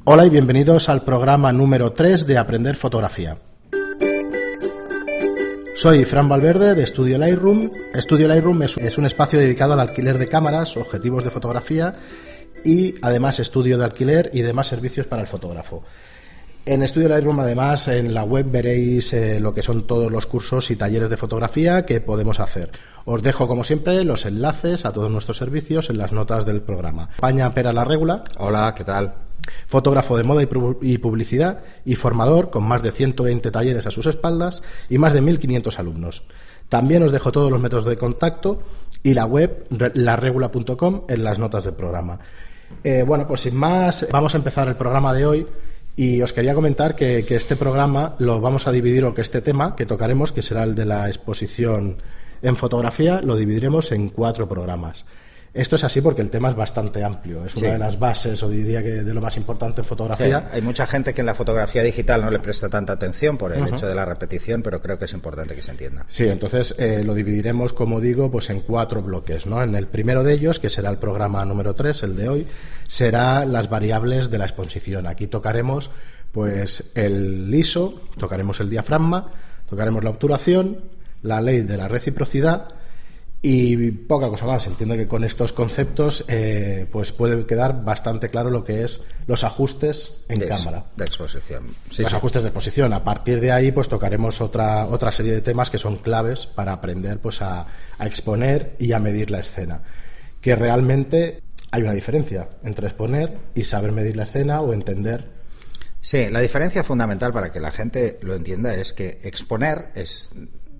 Hola y bienvenidos al programa número 3 de Aprender Fotografía. Soy Fran Valverde de Studio Lightroom. Studio Lightroom es un espacio dedicado al alquiler de cámaras, objetivos de fotografía y además estudio de alquiler y demás servicios para el fotógrafo. En Studio Lightroom, además, en la web veréis lo que son todos los cursos y talleres de fotografía que podemos hacer. Os dejo, como siempre, los enlaces a todos nuestros servicios en las notas del programa. España Pera la Regula. Hola, ¿qué tal? Fotógrafo de moda y publicidad y formador con más de 120 talleres a sus espaldas y más de 1.500 alumnos. También os dejo todos los métodos de contacto y la web laregula.com en las notas del programa. Bueno, pues sin más, vamos a empezar el programa de hoy. Y os quería comentar que este programa lo vamos a dividir, o que este tema que tocaremos, que será el de la exposición en fotografía, lo dividiremos en 4 programas. Esto es así porque el tema es bastante amplio, es una de las bases, o diría que de lo más importante en fotografía. Sí, hay mucha gente que en la fotografía digital no le presta tanta atención por el hecho de la repetición, pero creo que es importante que se entienda. Sí, entonces lo dividiremos, como digo, pues en 4 bloques, ¿no? En el primero de ellos, que será el programa número 3, el de hoy, será las variables de la exposición. Aquí tocaremos pues el ISO, tocaremos el diafragma, tocaremos la obturación, la ley de la reciprocidad y poca cosa más. Entiendo que con estos conceptos pues puede quedar bastante claro lo que es los ajustes en cámara de exposición. Los ajustes de exposición. A partir de ahí pues tocaremos otra serie de temas que son claves para aprender pues a exponer y a medir la escena, que realmente hay una diferencia entre exponer y saber medir la escena o entender. Sí, la diferencia fundamental para que la gente lo entienda es que exponer es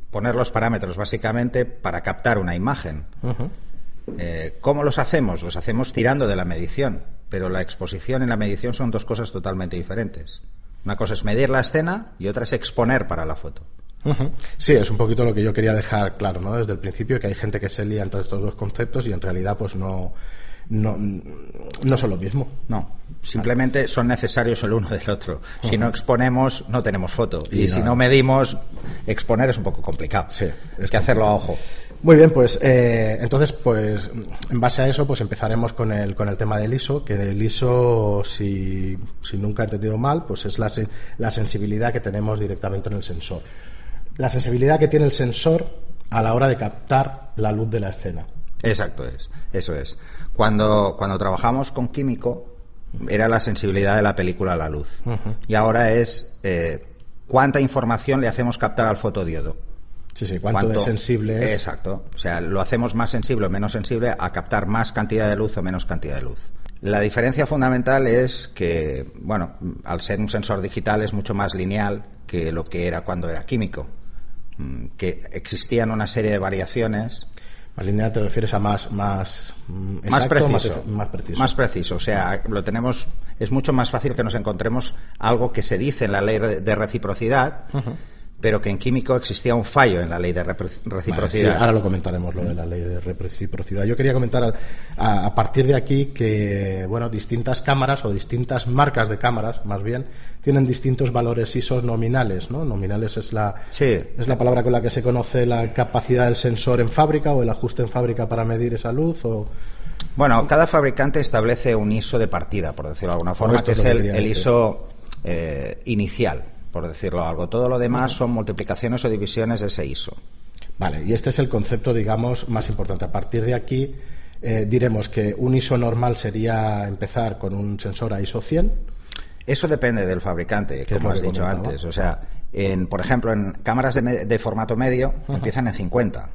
poner los parámetros básicamente para captar una imagen. ¿Cómo los hacemos? Los hacemos tirando de la medición, pero la exposición y la medición son dos cosas totalmente diferentes. Una cosa es medir la escena y otra es exponer para la foto. Sí, es un poquito lo que yo quería dejar claro, ¿no? Desde el principio, que hay gente que se lía entre estos dos conceptos y en realidad pues no son lo mismo. No, simplemente son necesarios el uno del otro. Si no exponemos, no tenemos foto. Y si no medimos, exponer es un poco complicado. Sí, hay que hacerlo a ojo. Muy bien, pues entonces, pues en base a eso, pues empezaremos con el tema del ISO, que el ISO, si nunca he entendido mal, pues es la sensibilidad que tenemos directamente en el sensor. La sensibilidad que tiene el sensor a la hora de captar la luz de la escena. Exacto, eso es. Cuando trabajamos con químico, era la sensibilidad de la película a la luz. Y ahora es cuánta información le hacemos captar al fotodiodo. Sí, cuánto de sensible es. Exacto. O sea, lo hacemos más sensible o menos sensible a captar más cantidad de luz o menos cantidad de luz. La diferencia fundamental es que, bueno, al ser un sensor digital es mucho más lineal que lo que era cuando era químico. Que existían una serie de variaciones. Más lineal te refieres a más preciso. Más preciso. O sea, lo tenemos. Es mucho más fácil que nos encontremos algo que se dice en la ley de reciprocidad, pero que en químico existía un fallo en la ley de reciprocidad. Vale, sí, ahora lo comentaremos, lo de la ley de reciprocidad. Yo quería comentar a partir de aquí que, bueno, distintas cámaras o distintas marcas de cámaras, más bien, tienen distintos valores ISO nominales, ¿no? Nominales es la palabra con la que se conoce la capacidad del sensor en fábrica o el ajuste en fábrica para medir esa luz o... Bueno, cada fabricante establece un ISO de partida, por decirlo de alguna forma, que es el ISO inicial, por decirlo algo. Todo lo demás son multiplicaciones o divisiones de ese ISO. Vale, y este es el concepto, digamos, más importante. A partir de aquí diremos que un ISO normal sería empezar con un sensor a ISO 100. Eso depende del fabricante, como has dicho antes. O sea, por ejemplo, en cámaras de formato medio empiezan en 50,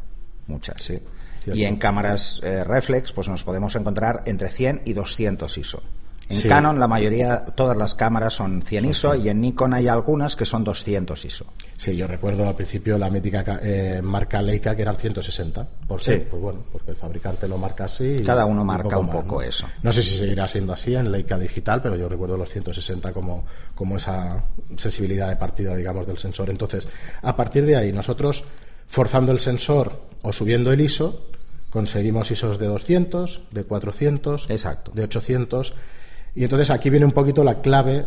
muchas. Sí, y en cámaras reflex pues nos podemos encontrar entre 100 y 200 ISO. En Sí. Canon la mayoría, todas las cámaras son 100 ISO y en Nikon hay algunas que son 200 ISO. Sí, yo recuerdo al principio la mítica marca Leica que eran 150. ¿Por qué? Sí. Pues bueno, porque el fabricante lo marca así. Cada uno y marca un más, poco ¿no? eso. No sé si seguirá siendo así en Leica digital, pero yo recuerdo los 160 como esa sensibilidad de partida, digamos, del sensor. Entonces, a partir de ahí, nosotros forzando el sensor o subiendo el ISO, conseguimos ISOs de 200, de 400, Exacto. de 800. Y entonces aquí viene un poquito la clave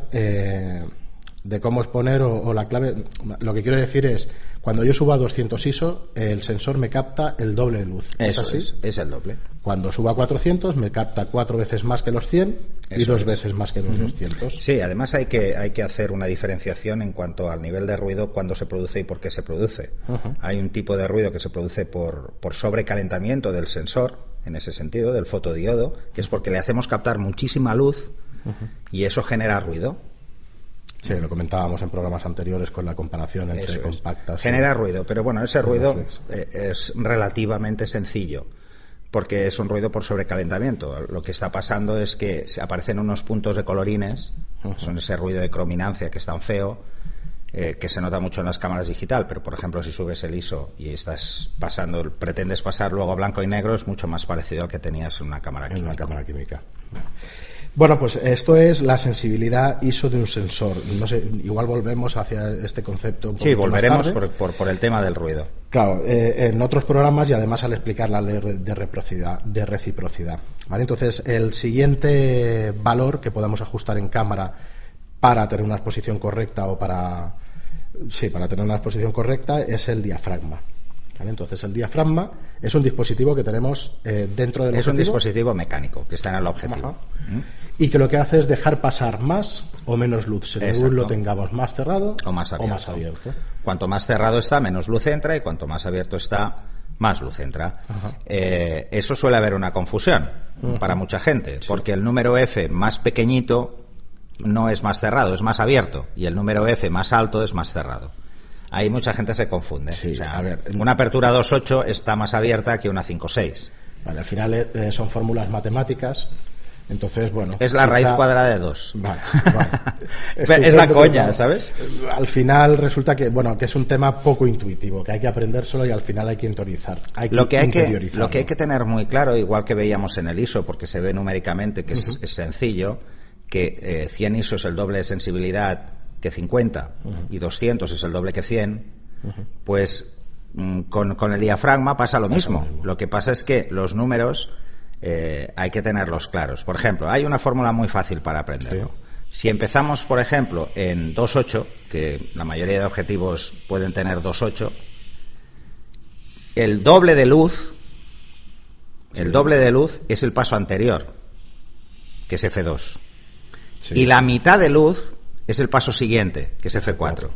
de cómo exponer o la clave. Lo que quiero decir es, cuando yo subo a 200 ISO, el sensor me capta el doble de luz. Eso ¿Es así? es el doble. Cuando subo a 400 me capta 4 veces más que los 100 y 2 veces más que los 200. Sí, además hay que hacer una diferenciación en cuanto al nivel de ruido, cuándo se produce y por qué se produce. Hay un tipo de ruido que se produce por sobrecalentamiento del sensor, en ese sentido, del fotodiodo, que es porque le hacemos captar muchísima luz y eso genera ruido. Sí, lo comentábamos en programas anteriores con la comparación entre compactas. Genera ruido, pero bueno, ese ruido es relativamente sencillo, porque es un ruido por sobrecalentamiento. Lo que está pasando es que aparecen unos puntos de colorines, son ese ruido de crominancia que es tan feo, que se nota mucho en las cámaras digital, pero por ejemplo si subes el ISO y pretendes pasar luego a blanco y negro, es mucho más parecido al que tenías en una cámara química. Bueno, pues esto es la sensibilidad ISO de un sensor. No sé, igual volvemos hacia este concepto. Sí, volveremos por el tema del ruido. Claro, en otros programas y además al explicar la ley de reciprocidad. ¿Vale? Entonces, el siguiente valor que podamos ajustar en cámara para tener una exposición correcta para tener una exposición correcta es el diafragma. ¿Vale? Entonces, el diafragma es un dispositivo que tenemos dentro del objetivo. Es un dispositivo mecánico que está en el objetivo. Y que lo que hace es dejar pasar más o menos luz, según lo tengamos más cerrado o más abierto. Cuanto más cerrado está, menos luz entra, y cuanto más abierto está, más luz entra. Eso suele haber una confusión para mucha gente, porque el número F más pequeñito no es más cerrado, es más abierto, y el número F más alto es más cerrado. Ahí mucha gente se confunde. Sí, una apertura 2.8 está más abierta que una 5.6. Vale, al final son fórmulas matemáticas. Entonces, bueno. Es la raíz cuadrada de 2. Vale. Es la coña, ¿sabes? Al final resulta que es un tema poco intuitivo, que hay que aprendérselo y al final hay que interiorizar. Lo que hay que tener muy claro, igual que veíamos en el ISO, porque se ve numéricamente que es sencillo, que 100 ISO es el doble de sensibilidad que 50 y 200 es el doble que 100, pues con el diafragma pasa lo mismo. Lo que pasa es que los números hay que tenerlos claros. Por ejemplo, hay una fórmula muy fácil para aprenderlo. Si empezamos, por ejemplo, en 2.8, que la mayoría de objetivos pueden tener 2.8, el doble de luz es el paso anterior, que es F2. Y la mitad de luz es el paso siguiente, que es F4.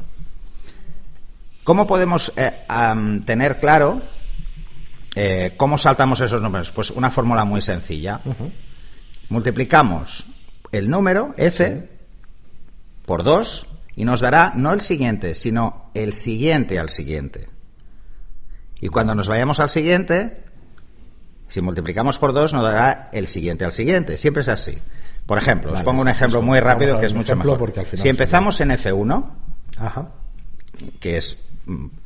¿Cómo podemos tener claro cómo saltamos esos números? Pues una fórmula muy sencilla. Multiplicamos el número F por 2 y nos dará no el siguiente, sino el siguiente al siguiente. Y cuando nos vayamos al siguiente, si multiplicamos por 2 nos dará el siguiente al siguiente. Siempre es así. Por ejemplo, os pongo un ejemplo muy rápido que es mucho mejor. Si empezamos en F1, que es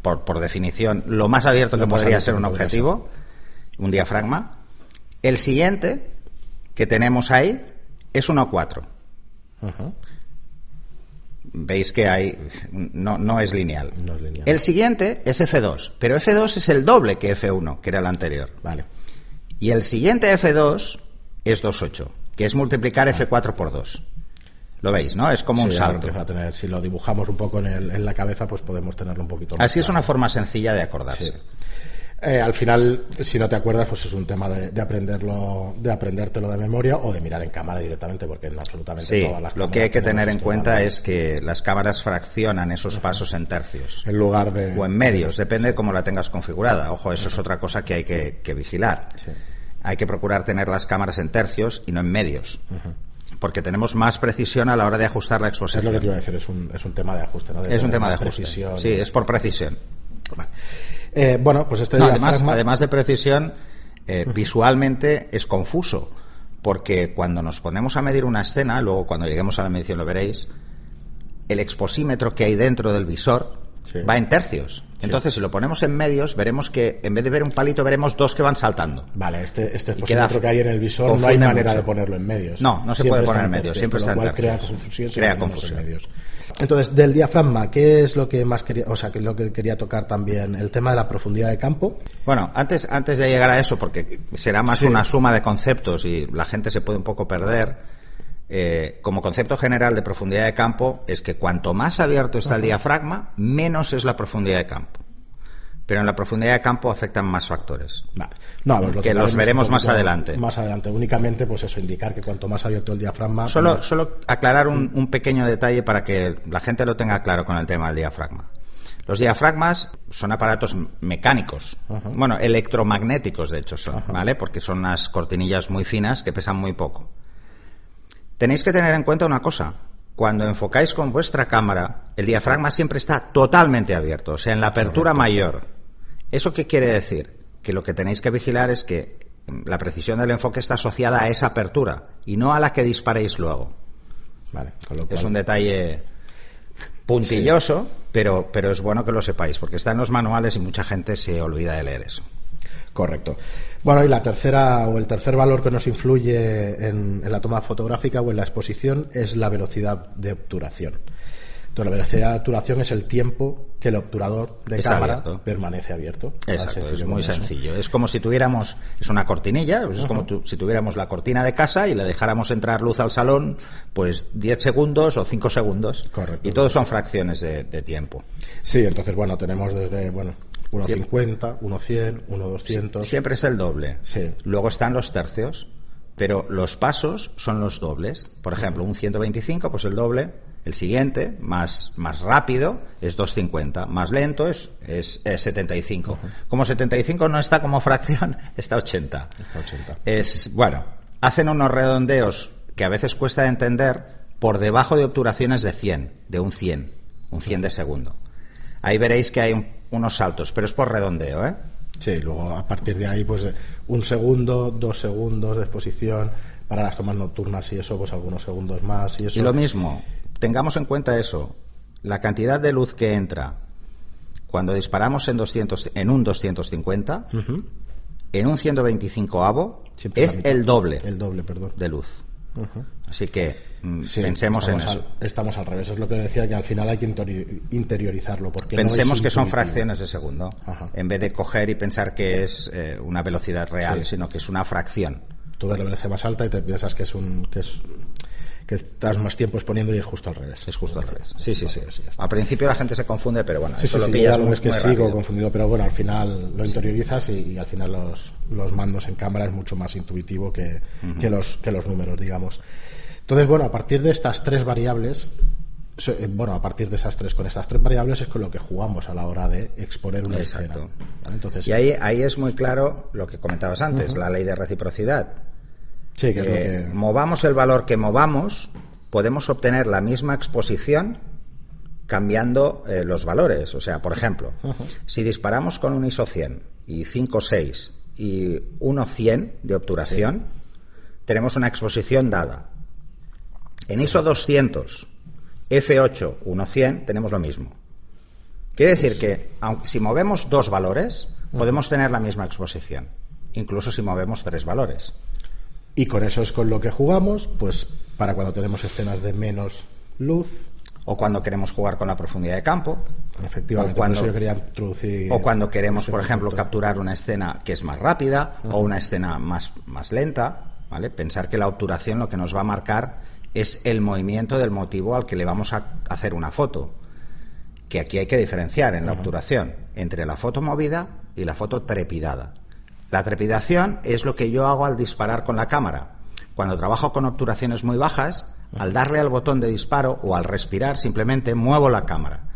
por definición lo más abierto que podría ser un objetivo, un diafragma, el siguiente que tenemos ahí es 1.4. Veis que no es lineal. El siguiente es F2, pero F2 es el doble que F1, que era el anterior. Vale. Y el siguiente F2 es 2.8, que es multiplicar F4 por 2. ¿Lo veis, no? Es como un salto. Si lo dibujamos un poco en la cabeza, pues podemos tenerlo un poquito más. Así es una forma sencilla de acordarse. Sí. Al final, si no te acuerdas, pues es un tema de aprenderlo, de aprendértelo de memoria o de mirar en cámara directamente, porque en absolutamente todas las cámaras. Lo que hay que tener en cuenta es que las cámaras fraccionan esos pasos en tercios. En lugar de... O en medios, depende de cómo la tengas configurada. Ojo, eso es otra cosa que hay que vigilar. Sí. Hay que procurar tener las cámaras en tercios y no en medios. Porque tenemos más precisión a la hora de ajustar la exposición. Es lo que te iba a decir, es un tema de ajuste, ¿no? Es un tema de ajuste. Sí, es por precisión. Vale. Bueno, pues además de precisión, visualmente es confuso, porque cuando nos ponemos a medir una escena, luego cuando lleguemos a la medición lo veréis, el exposímetro que hay dentro del visor va en tercios. Entonces, si lo ponemos en medios, veremos que en vez de ver un palito, veremos dos que van saltando. Vale, este exposímetro que hay en el visor no hay manera de ponerlo en medios. No se puede poner en medios, siempre está en tercios. Crea confusión. Entonces, del diafragma, ¿qué es lo que más quería, que es lo que quería tocar también? El tema de la profundidad de campo. Bueno, antes de llegar a eso, porque será más una suma de conceptos y la gente se puede un poco perder, como concepto general de profundidad de campo, es que cuanto más abierto está el diafragma, menos es la profundidad de campo. Pero en la profundidad de campo afectan más factores. Vale. No, pues que los veremos más adelante. Más adelante. Únicamente, pues eso, indicar que cuanto más abierto el diafragma... Solo aclarar un pequeño detalle para que la gente lo tenga claro con el tema del diafragma. Los diafragmas son aparatos mecánicos, bueno, electromagnéticos de hecho son, ¿vale? Porque son unas cortinillas muy finas que pesan muy poco. Tenéis que tener en cuenta una cosa. Cuando enfocáis con vuestra cámara, el diafragma siempre está totalmente abierto, o sea, en la apertura mayor. ¿Eso qué quiere decir? Que lo que tenéis que vigilar es que la precisión del enfoque está asociada a esa apertura y no a la que disparéis luego. Vale, con lo cual... Es un detalle puntilloso, sí. pero es bueno que lo sepáis, porque está en los manuales y mucha gente se olvida de leer eso. Correcto. Bueno, y la tercera o el tercer valor que nos influye en la toma fotográfica o en la exposición es la velocidad de obturación. Entonces, la velocidad de obturación es el tiempo que el obturador de cámara permanece abierto. Exacto, es muy sencillo. Es como si tuviéramos, es una cortinilla, pues es como si tuviéramos la cortina de casa y le dejáramos entrar luz al salón, pues 10 segundos o 5 segundos. Correcto. Y todos son fracciones de tiempo. Sí, entonces, bueno, tenemos desde, 1,50, 1,100, 1,200... Siempre es el doble. Sí. Luego están los tercios, pero los pasos son los dobles. Por ejemplo, un 125, pues el doble. El siguiente, más rápido, es 250. Más lento es 75. Como 75 no está como fracción, está 80. Hacen unos redondeos que a veces cuesta de entender por debajo de obturaciones de 100, de un 100 de segundo. Ahí veréis que hay unos saltos, pero es por redondeo, ¿eh? Sí, luego a partir de ahí, pues 1 segundo, 2 segundos de exposición, para las tomas nocturnas y eso, pues algunos segundos más y eso. Y lo mismo, tengamos en cuenta eso, la cantidad de luz que entra cuando disparamos en un 250, en un 125avo, es el doble de luz. Así que pensemos en eso. Estamos al revés, es lo que decía, que al final hay que interiorizarlo. Porque pensemos que son fracciones de segundo, en vez de coger y pensar que es una velocidad real, sino que es una fracción. Tú ves la velocidad más alta y te piensas que estás más tiempo exponiendo y es justo al revés. Es justo al revés. Sí. Al principio la gente se confunde, pero bueno, eso lo pillas muy rápido. Sigo confundido, pero bueno, al final lo interiorizas y al final los mandos en cámara es mucho más intuitivo que los números, digamos. Entonces, bueno, a partir de estas tres variables, con estas tres variables es con lo que jugamos a la hora de exponer una escena. ¿Vale? Entonces, y ahí es muy claro lo que comentabas antes, la ley de reciprocidad. Sí, que es lo que... Movamos el valor que movamos, podemos obtener la misma exposición cambiando los valores. O sea, por ejemplo, si disparamos con un ISO 100 y 5.6 y 1.100 de obturación, tenemos una exposición dada. En ISO 200, F8, 1.100, tenemos lo mismo. Quiere decir que si movemos dos valores, podemos tener la misma exposición, incluso si movemos tres valores. Y con eso es con lo que jugamos, pues para cuando tenemos escenas de menos luz. O cuando queremos jugar con la profundidad de campo. Efectivamente, cuando, por eso yo quería introducir... O cuando queremos, por ejemplo, capturar una escena que es más rápida o una escena más lenta, ¿vale? Pensar que la obturación lo que nos va a marcar es el movimiento del motivo al que le vamos a hacer una foto. Que aquí hay que diferenciar en la obturación entre la foto movida y la foto trepidada. La trepidación es lo que yo hago al disparar con la cámara. Cuando trabajo con obturaciones muy bajas, al darle al botón de disparo o al respirar, simplemente muevo la cámara.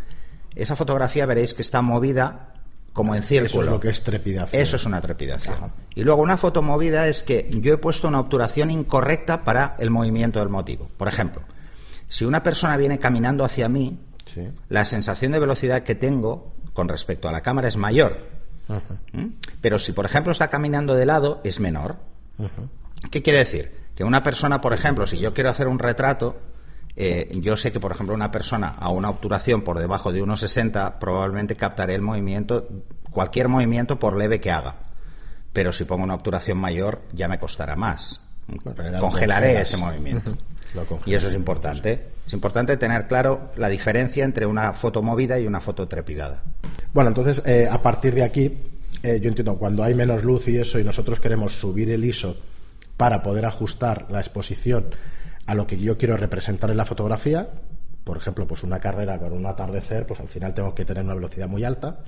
Esa fotografía veréis que está movida como en círculo. Eso es lo que es trepidación. Eso es una trepidación. Y luego una foto movida es que yo he puesto una obturación incorrecta para el movimiento del motivo. Por ejemplo, si una persona viene caminando hacia mí, la sensación de velocidad que tengo con respecto a la cámara es mayor. Pero si, por ejemplo, está caminando de lado, es menor. ¿Qué quiere decir? Que una persona, por ejemplo, si yo quiero hacer un retrato, yo sé que, por ejemplo, una persona a una obturación por debajo de 1,60 probablemente captaré el movimiento, cualquier movimiento por leve que haga. Pero si pongo una obturación mayor, ya me costará más. Congelaré ese movimiento. Y eso es importante. Es importante tener claro la diferencia entre una foto movida y una foto trepidada. Bueno, entonces, a partir de aquí, yo entiendo, cuando hay menos luz y eso, y nosotros queremos subir el ISO para poder ajustar la exposición a lo que yo quiero representar en la fotografía. Por ejemplo, pues una carrera con un atardecer, pues al final tengo que tener una velocidad muy alta,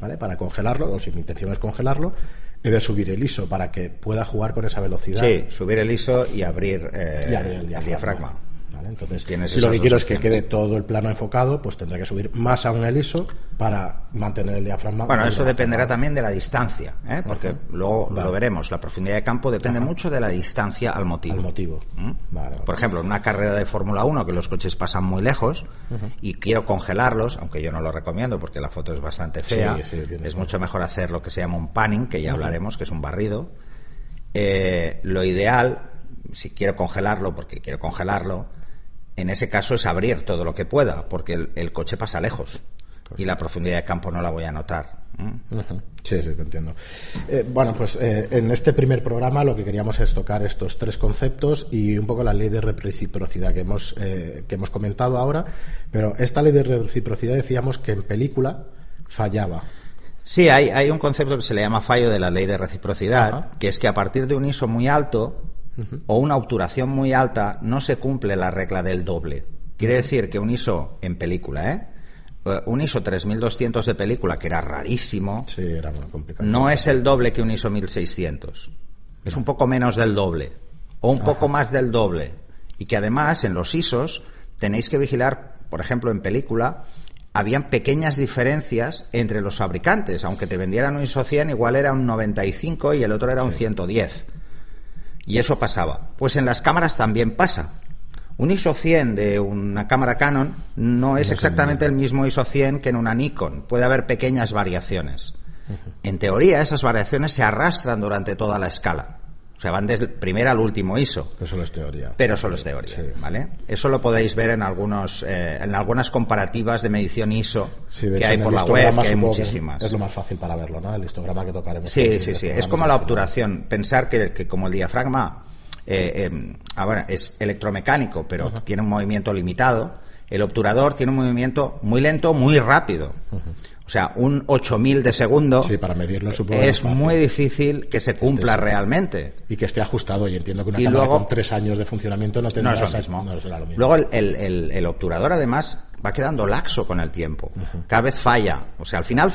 ¿vale? Para congelarlo, o si mi intención es congelarlo, he de subir el ISO para que pueda jugar con esa velocidad. Sí, subir el ISO y abrir el diafragma. ¿Vale? Entonces, si lo que quiero es que quede todo el plano enfocado, pues tendré que subir más aún el ISO para mantener el diafragma. Bueno, eso dependerá también de la distancia, porque luego lo veremos. La profundidad de campo depende mucho de la distancia al motivo. Vale. Por ejemplo, en una carrera de Fórmula 1 que los coches pasan muy lejos y quiero congelarlos, aunque yo no lo recomiendo porque la foto es bastante fea, es mucho mejor hacer lo que se llama un panning, que ya hablaremos, que es un barrido. Lo ideal, si quiero congelarlo, porque quiero congelarlo, en ese caso es abrir todo lo que pueda, porque el coche pasa lejos y la profundidad de campo no la voy a notar. Sí, te entiendo. Bueno, pues en este primer programa lo que queríamos es tocar estos 3 conceptos y un poco la ley de reciprocidad que hemos comentado ahora, pero esta ley de reciprocidad decíamos que en película fallaba. Sí, hay un concepto que se le llama fallo de la ley de reciprocidad, que es que a partir de un ISO muy alto o una obturación muy alta no se cumple la regla del doble. Quiere decir que un ISO en película, un ISO 3200 de película, que era rarísimo, sí, era muy complicado, no es el doble que un ISO 1600. Es un poco menos del doble o un poco más del doble. Y que además en los ISOs tenéis que vigilar, por ejemplo, en película habían pequeñas diferencias entre los fabricantes. Aunque te vendieran un ISO 100, igual era un 95 y el otro era un 110. Y eso pasaba. Pues en las cámaras también pasa. Un ISO 100 de una cámara Canon no es exactamente el mismo ISO 100 que en una Nikon. Puede haber pequeñas variaciones. En teoría, esas variaciones se arrastran durante toda la escala. O sea, van desde el primer al último ISO. Pero solo es teoría. Sí. ¿Vale? Eso lo podéis ver en algunas comparativas de medición ISO que hay por la web, que hay muchísimas. Es lo más fácil para verlo, ¿no? El histograma que tocaremos. Sí. Es como la obturación. Pensar que como el diafragma es electromecánico, pero tiene un movimiento limitado, el obturador tiene un movimiento muy lento, muy rápido. O sea, un 8000 de segundo, para medirlo, supongo, es muy difícil que se cumpla realmente. Y que esté ajustado. Y entiendo que una cámara con 3 años de funcionamiento no tendrá no será lo mismo. Luego el obturador además va quedando laxo con el tiempo. Cada vez falla. O sea, al final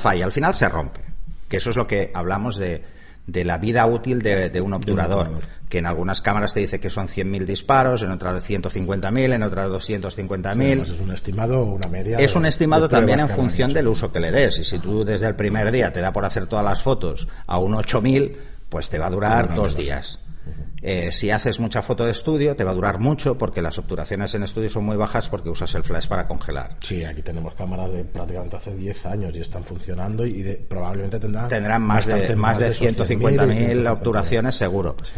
se rompe. Que eso es lo que hablamos de la vida útil de un obturador, que en algunas cámaras te dice que son 100.000 disparos, en otras 150.000, en otras 250.000. Es un estimado o una media. Es un estimado también en función del uso que le des. Y si tú desde el primer día te da por hacer todas las fotos a un 8.000, pues te va a durar 2 días. Si haces mucha foto de estudio, te va a durar mucho, porque las obturaciones en estudio son muy bajas porque usas el flash para congelar. Sí, aquí tenemos cámaras de prácticamente hace 10 años y están funcionando y probablemente tendrán más de 150.000 obturaciones seguro. Sí.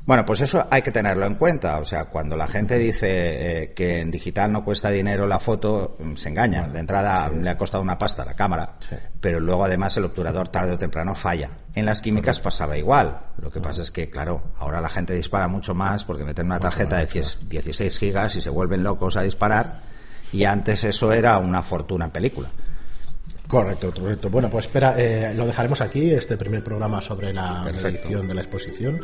Bueno, pues eso hay que tenerlo en cuenta. O sea, cuando la gente dice que en digital no cuesta dinero la foto, se engaña. De entrada le ha costado una pasta la cámara, pero luego además el obturador tarde o temprano falla. En las químicas pasaba igual. Lo que pasa es que, claro, ahora la gente dispara mucho más porque meten una tarjeta de 16 gigas y se vuelven locos a disparar, y antes eso era una fortuna en película. Correcto. Bueno, pues espera, lo dejaremos aquí, este primer programa sobre la edición de la exposición.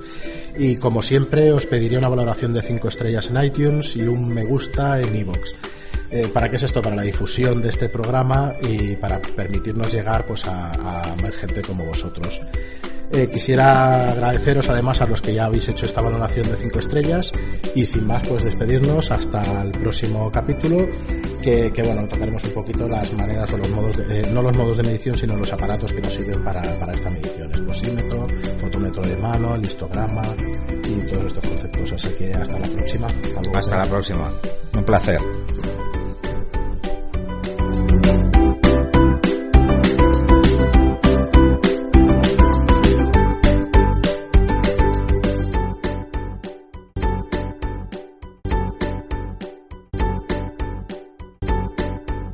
Y como siempre, os pediría una valoración de 5 estrellas en iTunes y un me gusta en iVoox. ¿Para qué es esto? Para la difusión de este programa y para permitirnos llegar pues a más gente como vosotros. Quisiera agradeceros además a los que ya habéis hecho esta valoración de 5 estrellas y sin más pues despedirnos hasta el próximo capítulo que bueno, tocaremos un poquito las maneras o los modos no los modos de medición sino los aparatos que nos sirven para esta medición, el posímetro, fotómetro de mano, el histograma y todos estos conceptos, así que hasta la próxima. Hasta la próxima, un placer.